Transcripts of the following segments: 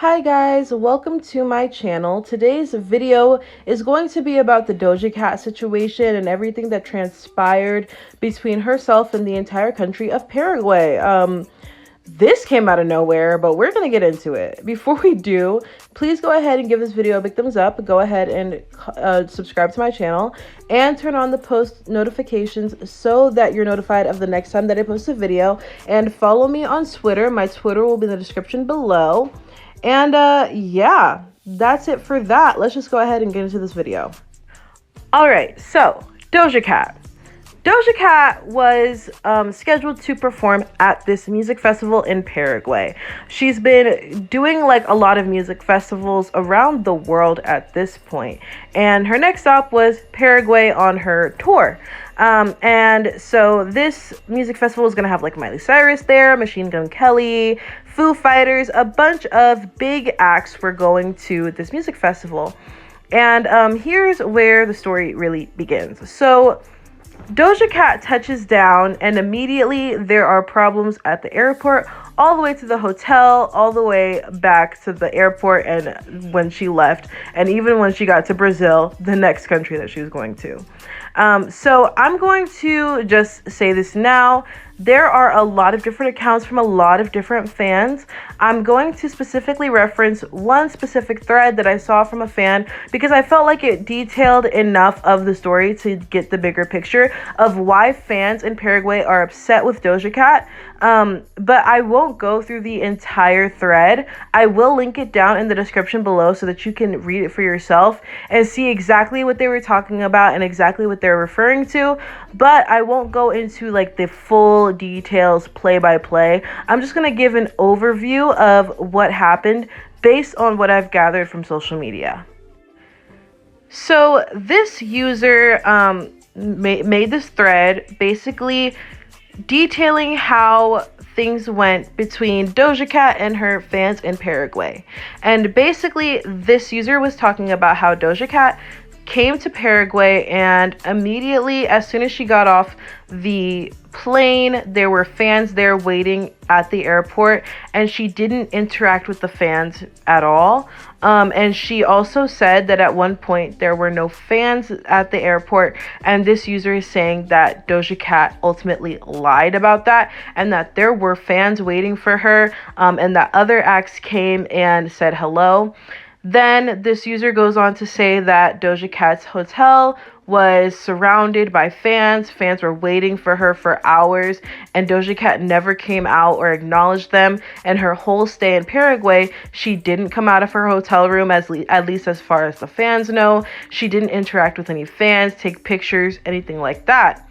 Hi guys, welcome to my channel. Today's video is going to be about the Doja Cat situation and everything that transpired between herself and the entire country of Paraguay. This came out of nowhere, but we're going to get into it. Before we do, please go ahead and give this video a big thumbs up. Go ahead and subscribe to my channel and turn on the post notifications so that you're notified of the next time that I post a video. And follow me on Twitter. My Twitter will be in the description below. And yeah, that's it for that. Let's just go ahead and get into this video. All right, so Doja Cat. Doja Cat was scheduled to perform at this music festival in Paraguay. She's been doing like a lot of music festivals around the world at this point. And her next stop was Paraguay on her tour. And so this music festival is going to have like Miley Cyrus there, Machine Gun Kelly, Foo Fighters, a bunch of big acts were going to this music festival. And here's where the story really begins. So Doja Cat touches down and immediately there are problems at the airport, all the way to the hotel, all the way back to the airport and when she left, and even when she got to Brazil, the next country that she was going to. So I'm going to just say this now. There are a lot of different accounts from a lot of different fans. I'm going to specifically reference one specific thread that I saw from a fan because I felt like it detailed enough of the story to get the bigger picture of why fans in Paraguay are upset with Doja Cat. But I won't go through the entire thread. I will link it down in the description below so that you can read it for yourself and see exactly what they were talking about and exactly what they're referring to. But I won't go into like the full details play by play. I'm just going to give an overview of what happened based on what I've gathered from social media. So this user made this thread basically detailing how things went between Doja Cat and her fans in Paraguay. And basically this user was talking about how Doja Cat came to Paraguay and immediately as soon as she got off the plane, there were fans there waiting at the airport and she didn't interact with the fans at all. And she also said that at one point there were no fans at the airport, and this user is saying that Doja Cat ultimately lied about that and that there were fans waiting for her, and that other acts came and said hello. Then this user goes on to say that Doja Cat's hotel was surrounded by fans. Fans were waiting for her for hours, and Doja Cat never came out or acknowledged them. And her whole stay in Paraguay, she didn't come out of her hotel room, at least as far as the fans know. She didn't interact with any fans, take pictures, anything like that.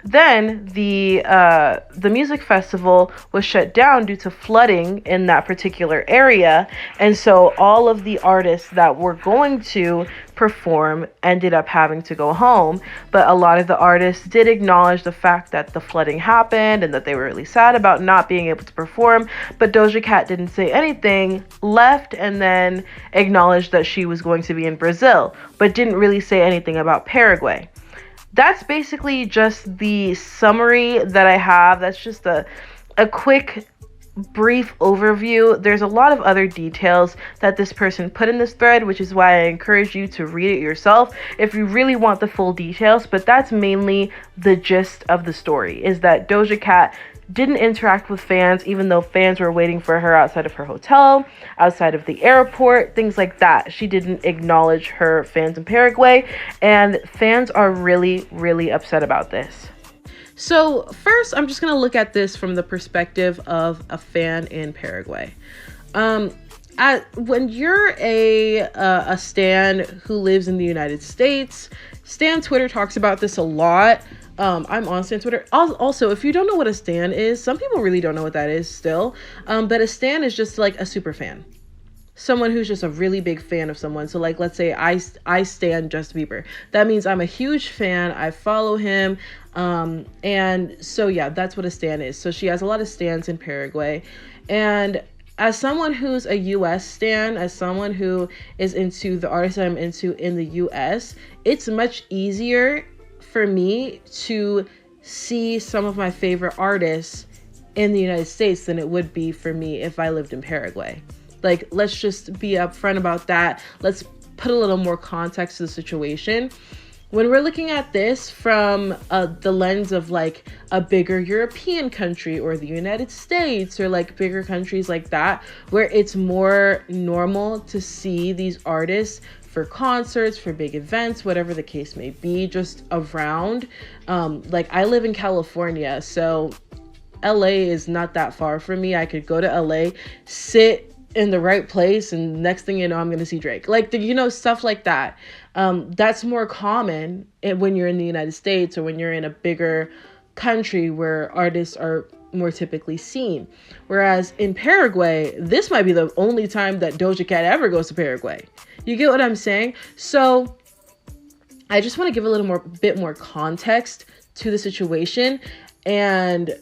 Then the music festival was shut down due to flooding in that particular area, and so all of the artists that were going to perform ended up having to go home. But a lot of the artists did acknowledge the fact that the flooding happened and that they were really sad about not being able to perform. But Doja Cat didn't say anything, left, and then acknowledged that she was going to be in Brazil, but didn't really say anything about Paraguay. That's basically just the summary that I have. That's just a quick, brief overview. There's a lot of other details that this person put in this thread, which is why I encourage you to read it yourself if you really want the full details. But that's mainly the gist of the story, is that Doja Cat didn't interact with fans, even though fans were waiting for her outside of her hotel, outside of the airport, things like that. She didn't acknowledge her fans in Paraguay, and fans are really, really upset about this. So first, I'm just going to look at this from the perspective of a fan in Paraguay. When you're a stan who lives in the United States, Stan Twitter talks about this a lot. I'm on Stan Twitter. Also, if you don't know what a stan is, some people really don't know what that is still. But a stan is just like a super fan. Someone who's just a really big fan of someone. So like, let's say I stan Justin Bieber. That means I'm a huge fan. I follow him. And so yeah, that's what a stan is. So she has a lot of stans in Paraguay. And as someone who's a US stan, as someone who is into the artists I'm into in the US, it's much easier for me to see some of my favorite artists in the United States than it would be for me if I lived in Paraguay. Like, let's just be upfront about that. Let's put a little more context to the situation. When we're looking at this from the lens of like a bigger European country or the United States or like bigger countries like that, where it's more normal to see these artists for concerts, for big events, whatever the case may be, just around. Like I live in California, so LA is not that far from me. I could go to LA, sit in the right place, and next thing you know, I'm going to see Drake. Like, stuff like that. That's more common when you're in the United States or when you're in a bigger country where artists are more typically seen. Whereas in Paraguay, this might be the only time that Doja Cat ever goes to Paraguay. You get what I'm saying? So I just want to give a bit more context to the situation. And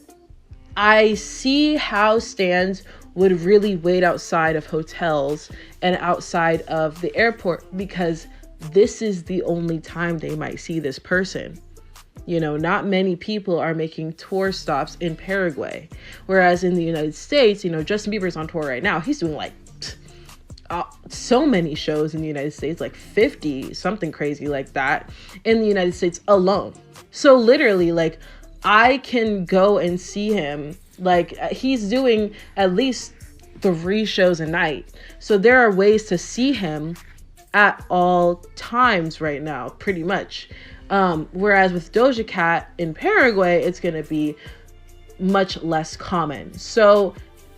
I see how stans would really wait outside of hotels and outside of the airport, because this is the only time they might see this person. Not many people are making tour stops in Paraguay. Whereas in the United States, Justin Bieber's on tour right now. He's doing like so many shows in the United States, like 50, something crazy like that in the United States alone. So literally, like, I can go and see him. Like, he's doing at least 3 shows a night. So there are ways to see him at all times right now, pretty much. Whereas with Doja Cat in Paraguay, it's going to be much less common. So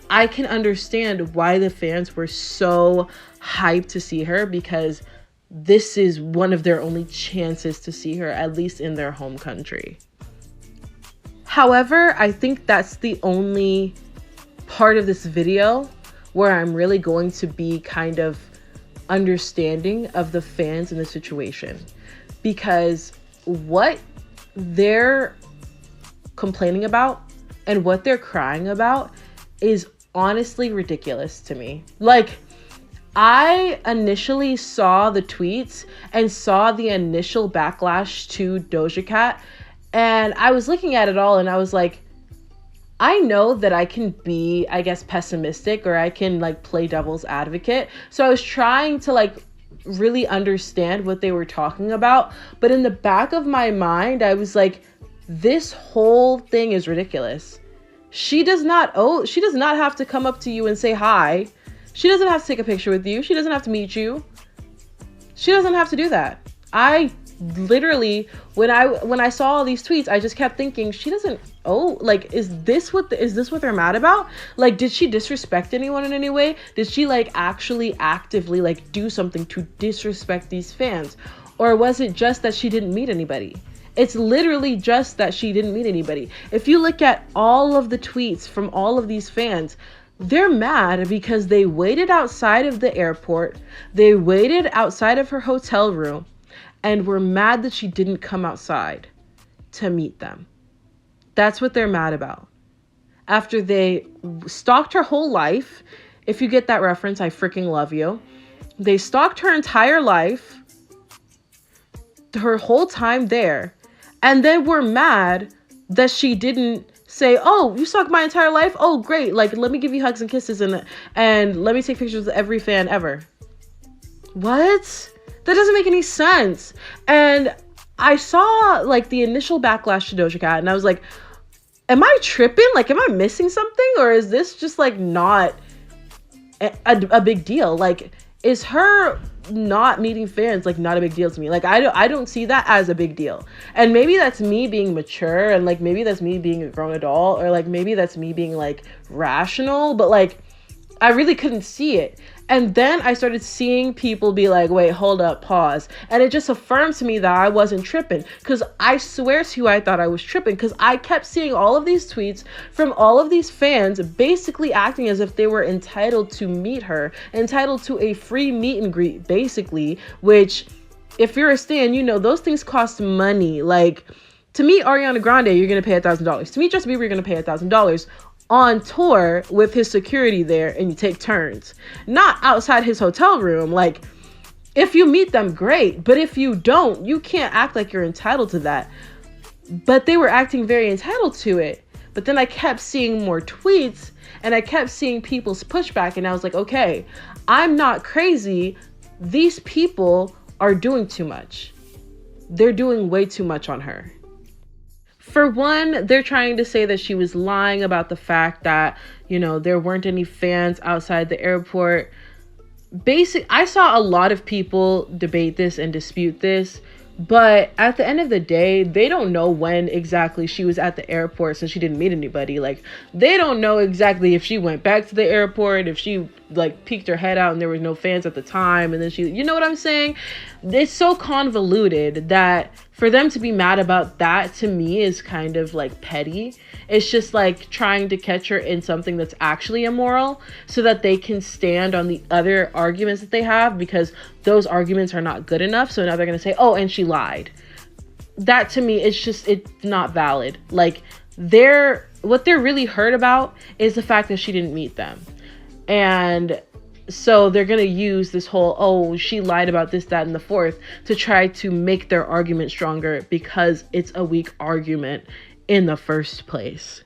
I can understand why the fans were so hyped to see her, because this is one of their only chances to see her, at least in their home country. However, I think that's the only part of this video where I'm really going to be kind of understanding of the fans in the situation, because what they're complaining about and what they're crying about is honestly ridiculous to me. Like, I initially saw the tweets and saw the initial backlash to Doja Cat, and I was looking at it all and I was like, I know that I can be, I guess, pessimistic, or I can like play devil's advocate. So I was trying to like really understand what they were talking about. But in the back of my mind, I was like, this whole thing is ridiculous. She does not have to come up to you and say hi. She doesn't have to take a picture with you. She doesn't have to meet you. She doesn't have to do that. I literally, when I saw all these tweets, I just kept thinking, she doesn't like, is this what they're mad about? Like, did she disrespect anyone in any way? Did she like actually actively like do something to disrespect these fans? Or was it just that she didn't meet anybody? It's literally just that she didn't meet anybody. If you look at all of the tweets from all of these fans, they're mad because they waited outside of the airport. They waited outside of her hotel room and were mad that she didn't come outside to meet them. That's what they're mad about. After they stalked her whole life, if you get that reference, I freaking love you. They stalked her entire life, her whole time there, and then were mad that she didn't say, oh, you stalked my entire life? Oh, great. Like, let me give you hugs and kisses and let me take pictures with every fan ever. What? That doesn't make any sense. And I saw like the initial backlash to Doja Cat and I was like, am I tripping? Like, am I missing something? Or is this just like not a big deal? Like, is her not meeting fans like not a big deal to me? Like, I don't see that as a big deal. And maybe that's me being mature, and like maybe that's me being a grown adult, or like maybe that's me being like rational, but like I really couldn't see it. And then I started seeing people be like, wait, hold up, pause. And it just affirmed to me that I wasn't tripping. Because I swear to you, I thought I was tripping. Because I kept seeing all of these tweets from all of these fans basically acting as if they were entitled to meet her. Entitled to a free meet and greet, basically. Which, if you're a stan, you know those things cost money. Like, to meet Ariana Grande, you're going to pay $1,000. To meet Justin Bieber, you're going to pay $1,000. On tour with his security there, and you take turns, not outside his hotel room. Like, if you meet them, great, but if you don't, you can't act like you're entitled to that. But they were acting very entitled to it, But then I kept seeing more tweets and I kept seeing people's pushback, and I was like, okay, I'm not crazy. These people are doing too much. They're doing way too much on her. For one, they're trying to say that she was lying about the fact that, there weren't any fans outside the airport. I saw a lot of people debate this and dispute this, but at the end of the day, they don't know when exactly she was at the airport since she didn't meet anybody. Like, they don't know exactly if she went back to the airport, if she peeked her head out and there was no fans at the time, and then you know what I'm saying? It's so convoluted that for them to be mad about that, to me, is kind of petty. It's just trying to catch her in something that's actually immoral so that they can stand on the other arguments that they have, because those arguments are not good enough. So now they're going to say, oh, and she lied. That, to me, it's not valid. What they're really hurt about is the fact that she didn't meet them. And so they're going to use this whole, oh, she lied about this, that, and the fourth to try to make their argument stronger, because it's a weak argument in the first place.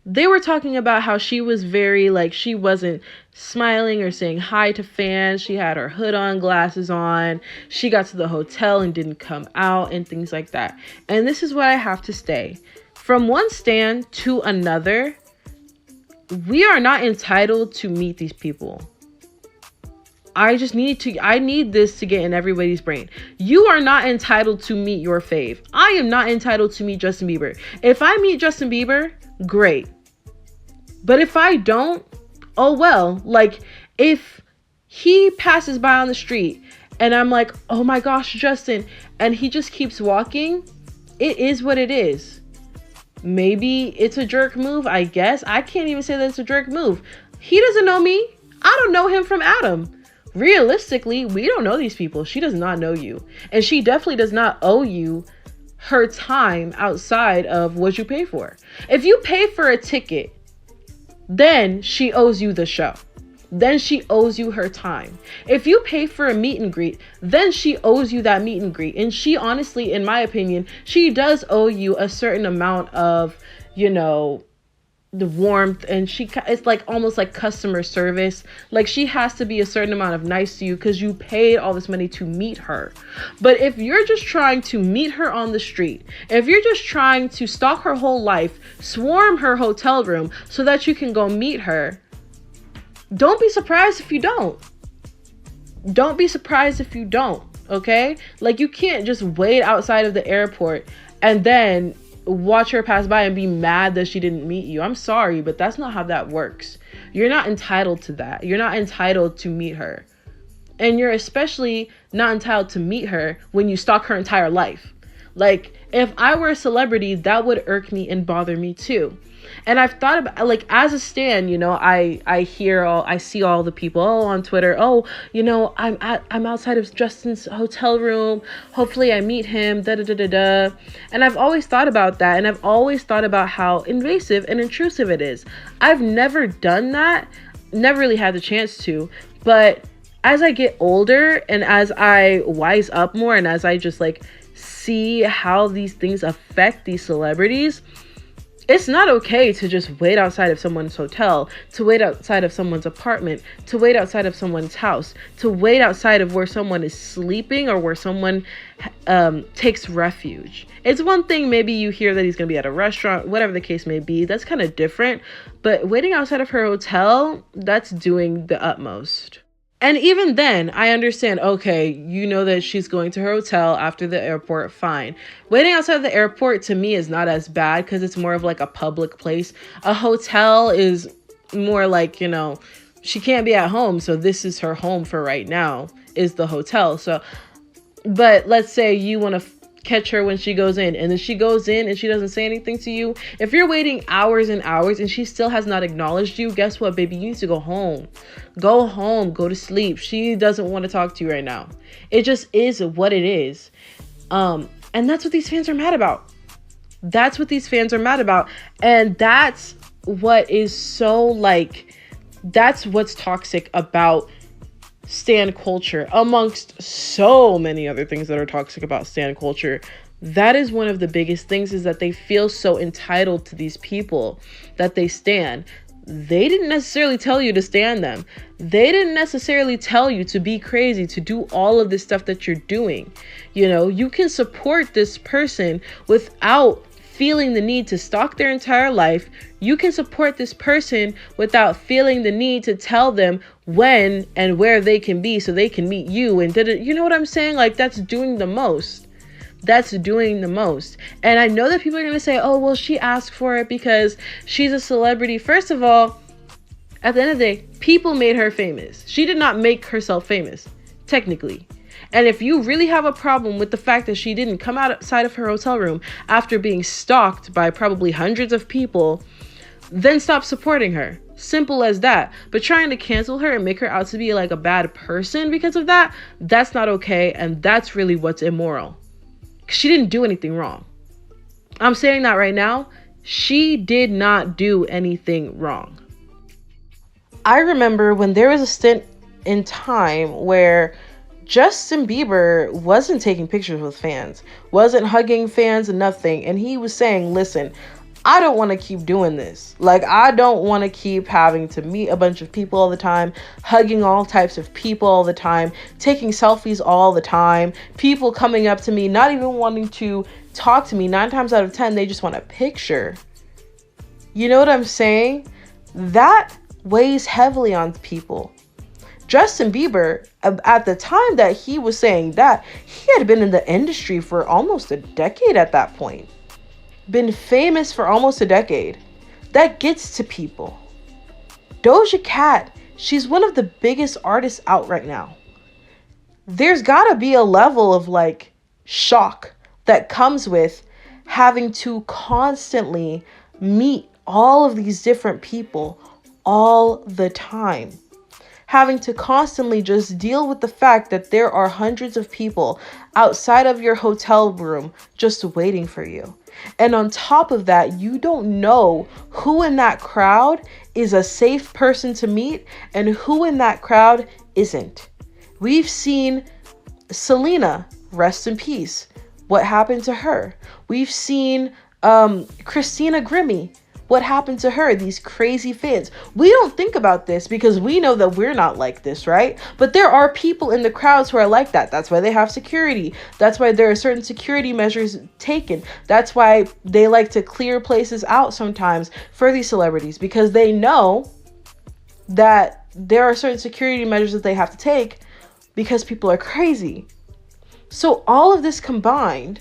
They were talking about how she was very, she wasn't smiling or saying hi to fans. She had her hood on, glasses on. She got to the hotel and didn't come out and things like that. And this is what I have to say. From one stand to another, we are not entitled to meet these people. I need this to get in everybody's brain. You are not entitled to meet your fave. I am not entitled to meet Justin Bieber. If I meet Justin Bieber, great. But if I don't, oh well. If he passes by on the street and I'm like, oh my gosh, Justin, and he just keeps walking, it is what it is. Maybe it's a jerk move, I guess. I can't even say that it's a jerk move. He doesn't know me. I don't know him from Adam. Realistically, we don't know these people. She does not know you. And she definitely does not owe you her time outside of what you pay for. If you pay for a ticket, then she owes you the show. Then she owes you her time. If you pay for a meet and greet, then she owes you that meet and greet. And she honestly, in my opinion, she does owe you a certain amount of, the warmth, and it's almost like customer service. She has to be a certain amount of nice to you because you paid all this money to meet her. But if you're just trying to meet her on the street, if you're just trying to stalk her whole life, swarm her hotel room so that you can go meet her, don't be surprised if you don't. Don't be surprised if you don't, okay? You can't just wait outside of the airport and then watch her pass by and be mad that she didn't meet you. I'm sorry, but that's not how that works. You're not entitled to that. You're not entitled to meet her. And you're especially not entitled to meet her when you stalk her entire life. If I were a celebrity, that would irk me and bother me too. And I've thought about, as a stan, I see all the people, on Twitter, I'm outside of Justin's hotel room. Hopefully I meet him, da da da da da. And I've always thought about that. And I've always thought about how invasive and intrusive it is. I've never done that, never really had the chance to. But as I get older and as I wise up more and as I just see how these things affect these celebrities, it's not okay to just wait outside of someone's hotel, to wait outside of someone's apartment, to wait outside of someone's house, to wait outside of where someone is sleeping or where someone takes refuge. It's one thing maybe you hear that he's going to be at a restaurant, whatever the case may be. That's kind of different. But waiting outside of her hotel, that's doing the utmost. And even then, I understand, okay, that she's going to her hotel after the airport, fine. Waiting outside the airport, to me, is not as bad because it's more of a public place. A hotel is more she can't be at home, so this is her home for right now, is the hotel. So, but let's say you want to catch her when she goes in, and then she goes in and she doesn't say anything to you. If you're waiting hours and hours and she still has not acknowledged you, guess what, baby? You need to go home. Go home, go to sleep. She doesn't want to talk to you right now. It just is what it is. And that's what these fans are mad about. That's what these fans are mad about. And that's what is so that's what's toxic about stan culture, amongst so many other things that are toxic about stan culture. That is one of the biggest things, is that they feel so entitled to these people that they stan. They didn't necessarily tell you to stan them. They didn't necessarily tell you to be crazy, to do all of this stuff that you're doing. You know, you can support this person without feeling the need to stalk their entire life. You can support this person without feeling the need to tell them when and where they can be so they can meet you. And you know what I'm saying? Like, that's doing the most. That's doing the most. And I know that people are going to say, oh, well, she asked for it because she's a celebrity. First of all, at the end of the day, people made her famous. She did not make herself famous, technically. And if you really have a problem with the fact that she didn't come outside of her hotel room after being stalked by probably hundreds of people, then stop supporting her. Simple as that. But trying to cancel her and make her out to be like a bad person because of that, that's not okay. And that's really what's immoral. She didn't do anything wrong. I'm saying that right now. She did not do anything wrong. I remember when there was a stint in time where Justin Bieber wasn't taking pictures with fans, wasn't hugging fans, nothing. And he was saying, listen, I don't want to keep doing this. Like, I don't want to keep having to meet a bunch of people all the time, hugging all types of people all the time, taking selfies all the time, people coming up to me, not even wanting to talk to me. 9 times out of 10, they just want a picture. You know what I'm saying? That weighs heavily on people. Justin Bieber, at the time that he was saying that, he had been in the industry for almost a decade at that point. Been famous for almost a decade. That gets to people. Doja Cat, she's one of the biggest artists out right now. There's gotta be a level of like shock that comes with having to constantly meet all of these different people all the time. Having to constantly just deal with the fact that there are hundreds of people outside of your hotel room just waiting for you. And on top of that, you don't know who in that crowd is a safe person to meet and who in that crowd isn't. We've seen Selena, rest in peace. What happened to her? We've seen Christina Grimmie. What happened to her? These crazy fans. We don't think about this because we know that we're not like this, right? But there are people in the crowds who are like that. That's why they have security. That's why there are certain security measures taken. That's why they like to clear places out sometimes for these celebrities, because they know that there are certain security measures that they have to take because people are crazy. So all of this combined,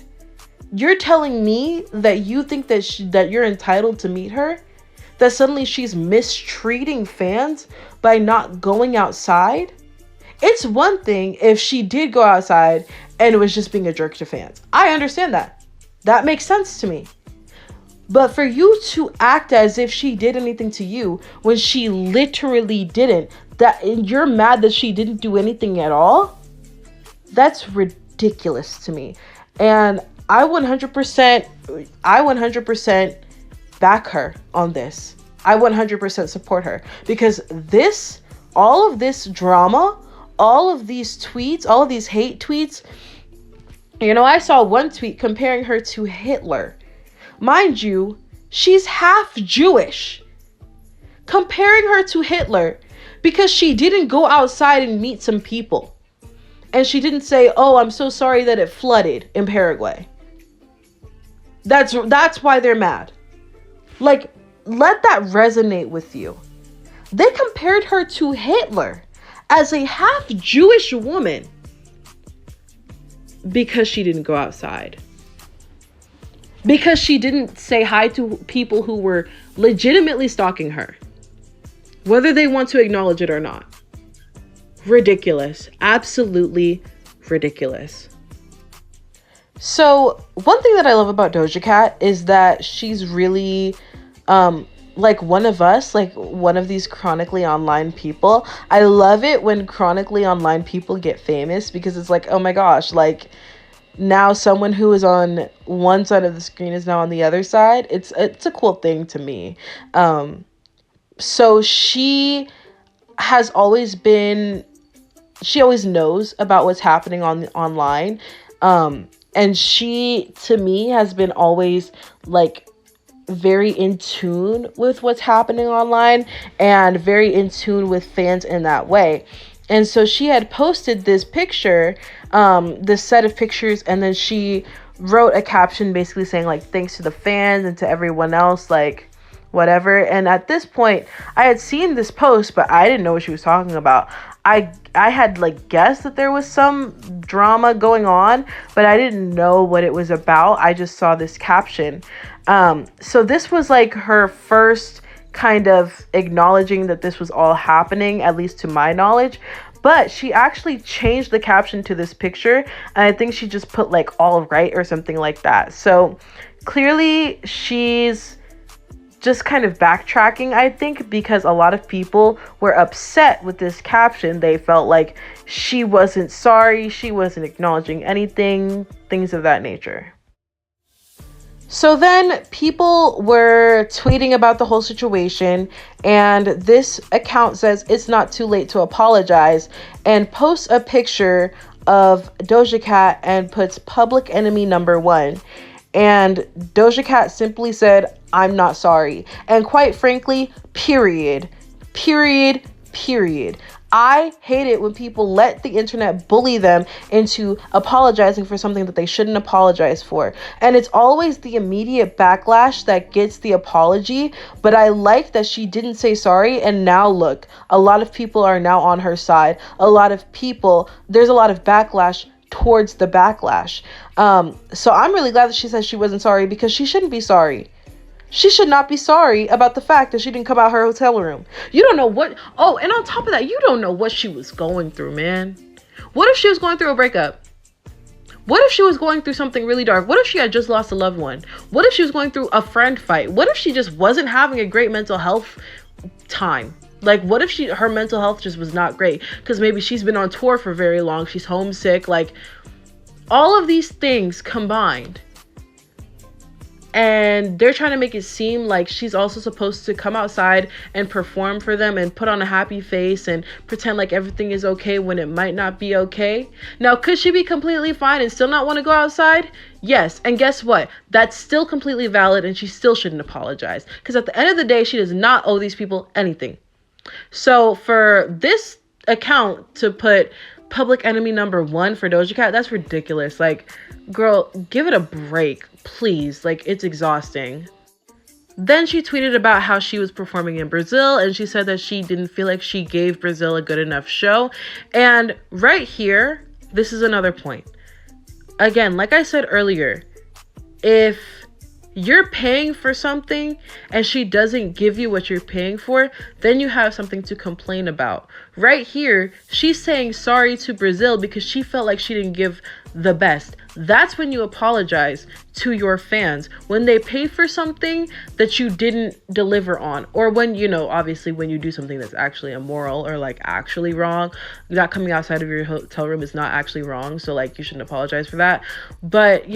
you're telling me that you think that that you're entitled to meet her? That suddenly she's mistreating fans by not going outside? It's one thing if she did go outside and was just being a jerk to fans. I understand that. That makes sense to me. But for you to act as if she did anything to you when she literally didn't, that you're mad that she didn't do anything at all? That's ridiculous to me. And I 100% back her on this. I 100% support her because all of this drama, all of these tweets, all of these hate tweets, I saw one tweet comparing her to Hitler. Mind you, she's half Jewish. Comparing her to Hitler because she didn't go outside and meet some people. And she didn't say, oh, I'm so sorry that it flooded in Paraguay. That's why they're mad. Like, let that resonate with you. They compared her to Hitler as a half Jewish woman because she didn't go outside. Because she didn't say hi to people who were legitimately stalking her, whether they want to acknowledge it or not. Ridiculous. Absolutely ridiculous. So one thing that I love about Doja Cat is that she's really like one of us, like one of these chronically online people. I love it when chronically online people get famous because it's like, oh my gosh, like now someone who is on one side of the screen is now on the other side. It's a cool thing to me. So she always knows about what's happening online. And she, to me, has been always like very in tune with what's happening online and very in tune with fans in that way. And so she had posted this picture, this set of pictures, and then she wrote a caption basically saying like, thanks to the fans and to everyone else, like whatever. And at this point, I had seen this post, but I didn't know what she was talking about. I had like guessed that there was some drama going on, but I didn't know what it was about. I just saw this caption. So this was like her first kind of acknowledging that this was all happening, at least to my knowledge. But she actually changed the caption to this picture, and I think she just put like all right or something like that. So clearly she's just kind of backtracking, I think, because a lot of people were upset with this caption. They felt like she wasn't sorry, she wasn't acknowledging anything, things of that nature. So then people were tweeting about the whole situation, and this account says it's not too late to apologize and posts a picture of Doja Cat and puts public enemy number one. And Doja Cat simply said, I'm not sorry. And quite frankly, period. Period. Period. I hate it when people let the internet bully them into apologizing for something that they shouldn't apologize for. And it's always the immediate backlash that gets the apology. But I like that she didn't say sorry. And now look, a lot of people are now on her side. There's a lot of backlash towards the backlash. So I'm really glad that she says she wasn't sorry, because she shouldn't be sorry. She should not be sorry about the fact that she didn't come out her hotel room. You don't know what. Oh, and on top of that, you don't know what she was going through, man. What if she was going through a breakup? What if she was going through something really dark? What if she had just lost a loved one? What if she was going through a friend fight? What if she just wasn't having a great mental health time? Like, what if her mental health just was not great? Because maybe she's been on tour for very long. She's homesick. Like, all of these things combined. And they're trying to make it seem like she's also supposed to come outside and perform for them and put on a happy face and pretend like everything is okay when it might not be okay. Now, could she be completely fine and still not want to go outside? Yes. And guess what? That's still completely valid, and she still shouldn't apologize. Because at the end of the day, she does not owe these people anything. So for this account to put public enemy number one for Doja Cat, that's ridiculous. Like, girl, give it a break, please. Like, it's exhausting. Then she tweeted about how she was performing in Brazil, and she said that she didn't feel like she gave Brazil a good enough show. And right here, this is another point. Again, like I said earlier, if you're paying for something and she doesn't give you what you're paying for, then you have something to complain about. Right here, she's saying sorry to Brazil because she felt like she didn't give the best. That's when you apologize to your fans, when they pay for something that you didn't deliver on, or when, obviously when you do something that's actually immoral or like actually wrong. Not coming outside of your hotel room is not actually wrong, so like you shouldn't apologize for that. But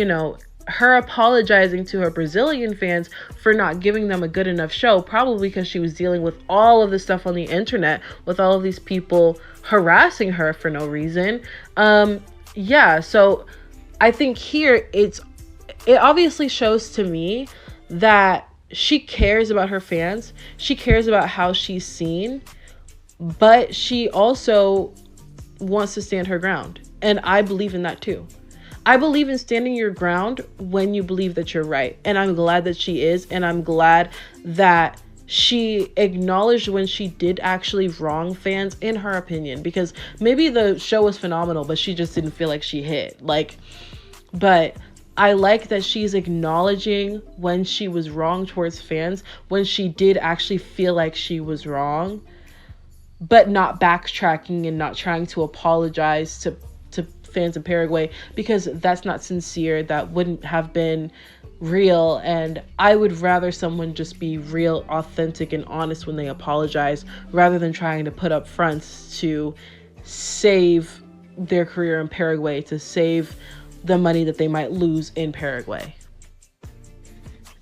her apologizing to her Brazilian fans for not giving them a good enough show, probably because she was dealing with all of the stuff on the internet with all of these people harassing her for no reason. So I think here it obviously shows to me that she cares about her fans. She cares about how she's seen, but she also wants to stand her ground. And I believe in that too. I believe in standing your ground when you believe that you're right. And I'm glad that she is. And I'm glad that she acknowledged when she did actually wrong fans, in her opinion. Because maybe the show was phenomenal, but she just didn't feel like she hit. But I like that she's acknowledging when she was wrong towards fans, when she did actually feel like she was wrong, but not backtracking and not trying to apologize to fans in Paraguay, because that's not sincere. That wouldn't have been real. And I would rather someone just be real, authentic, and honest when they apologize, rather than trying to put up fronts to save their career in Paraguay, to save the money that they might lose in Paraguay.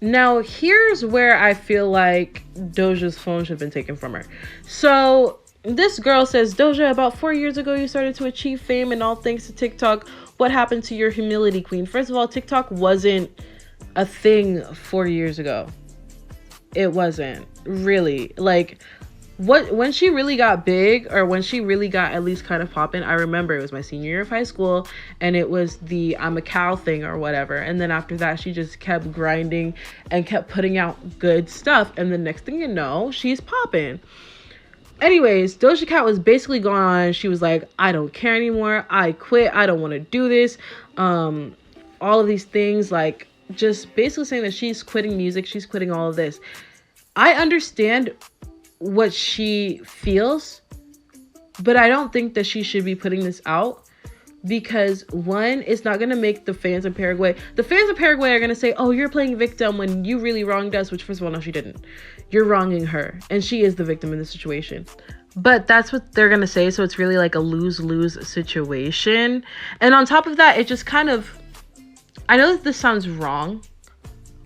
Now, here's where I feel like Doja's phone should have been taken from her. So this girl says, Doja, about 4 years ago, you started to achieve fame and all thanks to TikTok. what happened to your humility, queen? First of all, TikTok wasn't a thing 4 years ago. It wasn't really. Like, when she really got big, or when she really got at least kind of popping, I remember it was my senior year of high school, and it was the I'm a cow thing or whatever. And then after that, she just kept grinding and kept putting out good stuff, and the next thing you know, she's popping. Anyways, Doja Cat was basically going on. She was like, I don't care anymore, I quit, I don't want to do this, all of these things, like just basically saying that she's quitting music, she's quitting all of this. I understand what she feels, but I don't think that she should be putting this out, because one, it's not going to make the fans of Paraguay are going to say, oh, you're playing victim when you really wronged us, which first of all, no, she didn't. You're wronging her, and she is the victim in this situation. But that's what they're going to say, so it's really like a lose-lose situation. And on top of that, it just kind of, I know that this sounds wrong,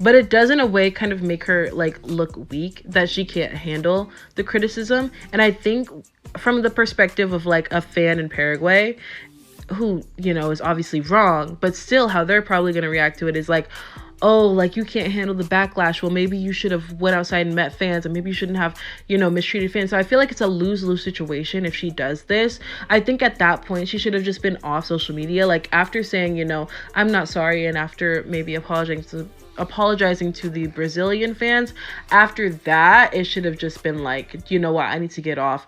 but it does in a way kind of make her like look weak, that she can't handle the criticism. And I think from the perspective of like a fan in Paraguay, who, you know, is obviously wrong, but still how they're probably going to react to it is like, oh, like you can't handle the backlash. Well, maybe you should have went outside and met fans, and maybe you shouldn't have, you know, mistreated fans. So I feel like it's a lose-lose situation if she does this. I think at that point she should have just been off social media. Like after saying, you know, I'm not sorry, and after maybe apologizing to the Brazilian fans, after that it should have just been like, you know what, I need to get off,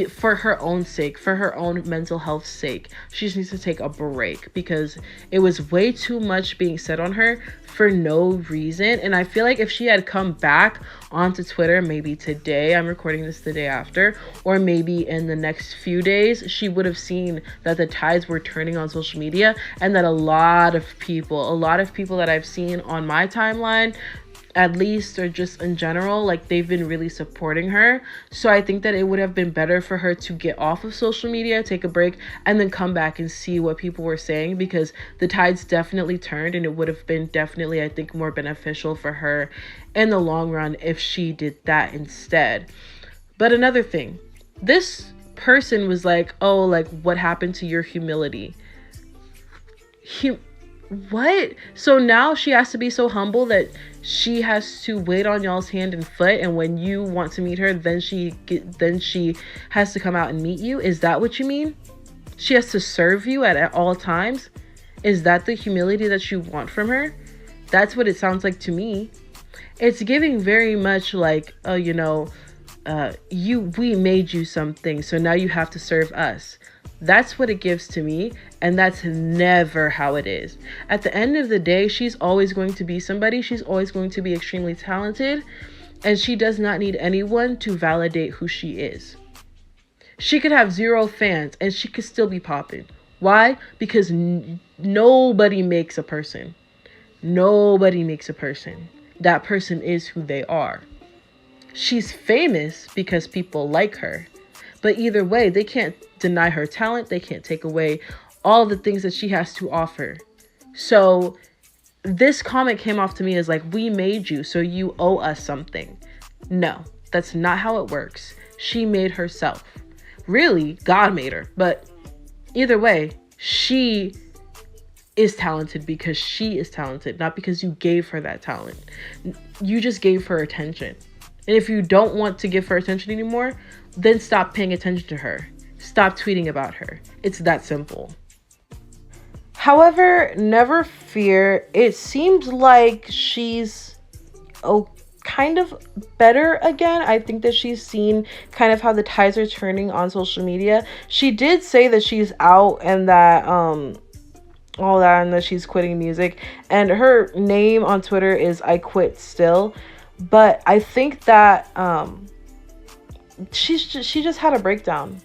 for her own sake, for her own mental health sake. She just needs to take a break, because it was way too much being said on her for no reason. And I feel like if she had come back onto Twitter, maybe today, I'm recording this the day after, or maybe in the next few days, she would have seen that the tides were turning on social media, and that a lot of people that I've seen on my timeline, at least, or just in general, like they've been really supporting her. So I think that it would have been better for her to get off of social media, take a break, and then come back and see what people were saying, because the tides definitely turned, and it would have been definitely, I think, more beneficial for her in the long run if she did that instead. But another thing, this person was like, oh, like what happened to your humility? What? So now she has to be so humble that she has to wait on y'all's hand and foot, and when you want to meet her, then she has to come out and meet you? Is that what you mean? She has to serve you at all times? Is that the humility that you want from her? That's what it sounds like to me. It's giving very much like, oh, you know, we made you something, so now you have to serve us. That's what it gives to me, and that's never how it is. At the end of the day, she's always going to be somebody. She's always going to be extremely talented, and she does not need anyone to validate who she is. She could have 0 fans, and she could still be popping. Why? Because nobody makes a person. Nobody makes a person. That person is who they are. She's famous because people like her. But either way, they can't deny her talent. They can't take away all the things that she has to offer. So this comment came off to me as like, we made you, so you owe us something. No, that's not how it works. She made herself. Really, God made her. But either way, she is talented because she is talented, not because you gave her that talent. You just gave her attention. And if you don't want to give her attention anymore, then stop paying attention to her. Stop tweeting about her. It's that simple. However, never fear. It seems like she's kind of better again. I think that she's seen kind of how the tides are turning on social media. She did say that she's out and that all that, and that she's quitting music. And her name on Twitter is I Quit Still. But I think that she just had a breakdown.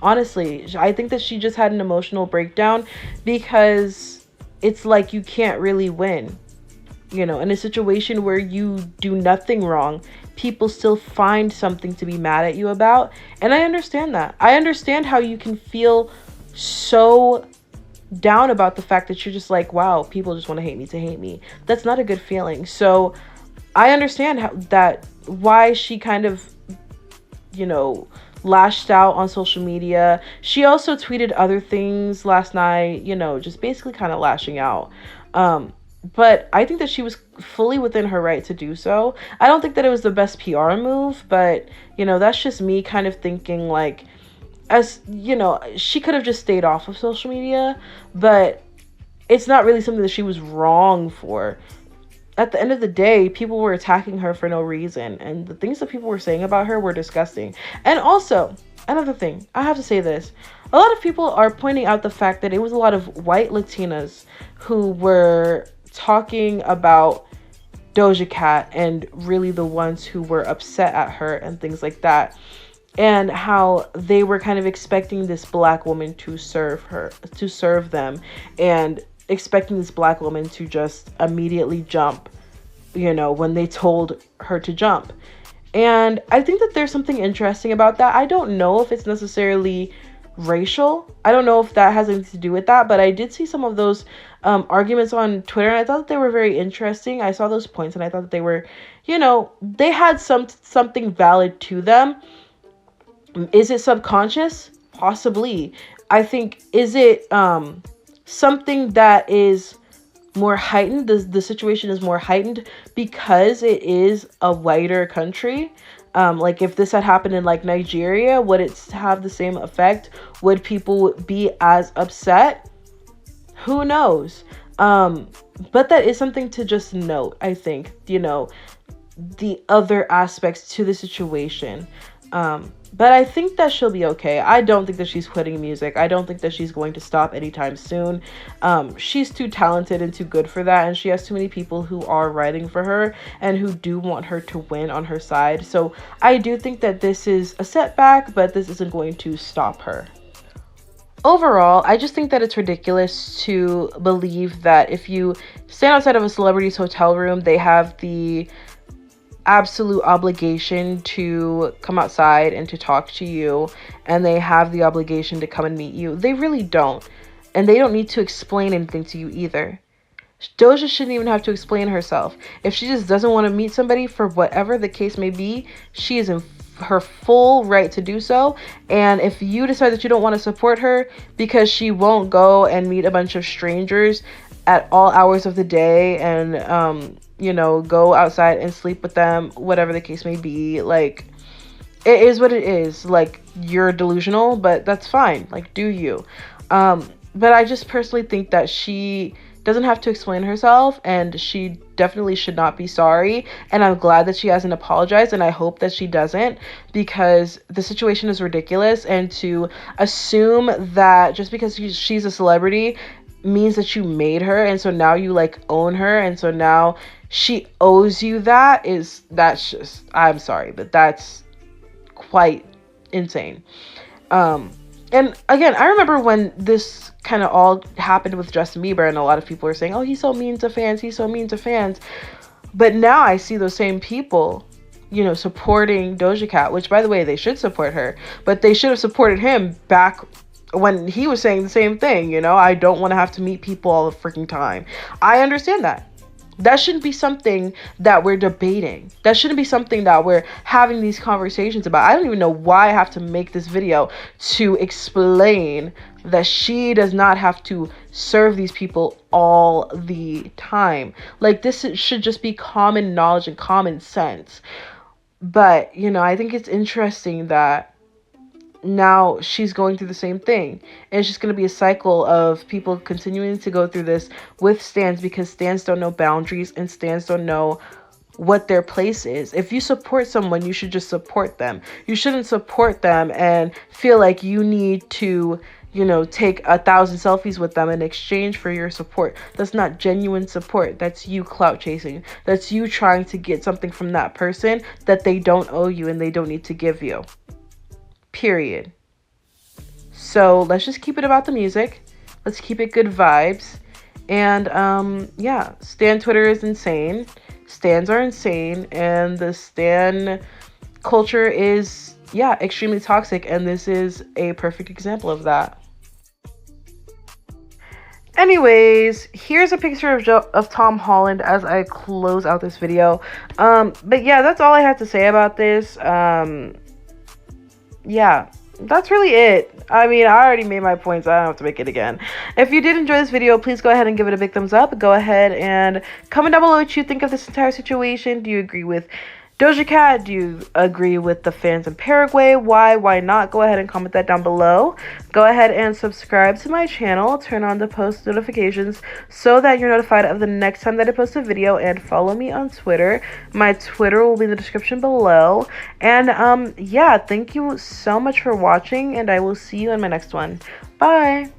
Honestly, I think that she just had an emotional breakdown, because it's like you can't really win. You know, in a situation where you do nothing wrong, people still find something to be mad at you about. And I understand that. I understand how you can feel so down about the fact that you're just like, wow, people just want to hate me to hate me. That's not a good feeling. So I understand why she kind of, you know, lashed out on social media. She also tweeted other things last night, just basically kind of lashing out. But I think that she was fully within her right to do so. I don't think that it was the best PR move, but that's just me kind of thinking like, as she could have just stayed off of social media, but it's not really something that she was wrong for. At the end of the day, people were attacking her for no reason, and the things that people were saying about her were disgusting. And also, another thing, I have to say this. A lot of people are pointing out the fact that it was a lot of white Latinas who were talking about Doja Cat and really the ones who were upset at her and things like that. And how they were kind of expecting this black woman to serve them, and expecting this black woman to just immediately jump, when they told her to jump. And I think that there's something interesting about that. I don't know if it's necessarily racial. I don't know if that has anything to do with that, but I did see some of those arguments on Twitter, and I thought that they were very interesting. I saw those points, and I thought that they were, they had something valid to them. Is it subconscious? Possibly. I think, is it something that is more heightened? The situation is more heightened because it is a whiter country. Like if this had happened in like Nigeria, would it have the same effect? Would people be as upset? Who knows? But that is something to just note, I think, the other aspects to the situation. But I think that she'll be okay. I don't think that she's quitting music. I don't think that she's going to stop anytime soon. She's too talented and too good for that. And she has too many people who are writing for her and who do want her to win on her side. So I do think that this is a setback, but this isn't going to stop her. Overall, I just think that it's ridiculous to believe that if you stand outside of a celebrity's hotel room, they have the absolute obligation to come outside and to talk to you, and they have the obligation to come and meet you. They really don't. And they don't need to explain anything to you either. Doja shouldn't even have to explain herself. If she just doesn't want to meet somebody for whatever the case may be, she is in her full right to do so. And if you decide that you don't want to support her because she won't go and meet a bunch of strangers at all hours of the day and go outside and sleep with them, whatever the case may be, like, it is what it is. Like, you're delusional, but that's fine. Like, do you? But I just personally think that she doesn't have to explain herself, and she definitely should not be sorry. And I'm glad that she hasn't apologized, and I hope that she doesn't, because the situation is ridiculous. And to assume that just because she's a celebrity means that you made her, and so now you like own her, and so now she owes you that's just, I'm sorry, but that's quite insane. And again, I remember when this kind of all happened with Justin Bieber, and a lot of people were saying, oh, he's so mean to fans. But now I see those same people, supporting Doja Cat, which, by the way, they should support her, but they should have supported him back when he was saying the same thing. I don't want to have to meet people all the freaking time. I understand that. That shouldn't be something that we're debating. That shouldn't be something that we're having these conversations about. I don't even know why I have to make this video to explain that she does not have to serve these people all the time. Like, this should just be common knowledge and common sense. But, I think it's interesting that now she's going through the same thing, and it's just going to be a cycle of people continuing to go through this with stans, because stans don't know boundaries and stans don't know what their place is. If you support someone, you should just support them. You shouldn't support them and feel like you need to take 1,000 selfies with them in exchange for your support. That's not genuine support. That's you clout chasing. That's you trying to get something from that person that they don't owe you and they don't need to give you. Period. So let's just keep it about the music. Let's keep it good vibes. And stan Twitter is insane. Stans are insane, and the stan culture is extremely toxic, and this is a perfect example of that. Anyways, here's a picture of Tom Holland as I close out this video. But yeah, that's all I have to say about this. yeah, that's really it. I mean, I already made my points. I don't have to make it again. If you did enjoy this video, please go ahead and give it a big thumbs up. Go ahead and comment down below what you think of this entire situation. Do you agree with Doja Cat? Do you agree with the fans in Paraguay? Why not? Go ahead and comment that down below. Go ahead and subscribe to my channel. Turn on the post notifications so that you're notified of the next time that I post a video. And follow me on Twitter. My Twitter will be in the description below. And yeah, thank you so much for watching, and I will see you in my next one. Bye!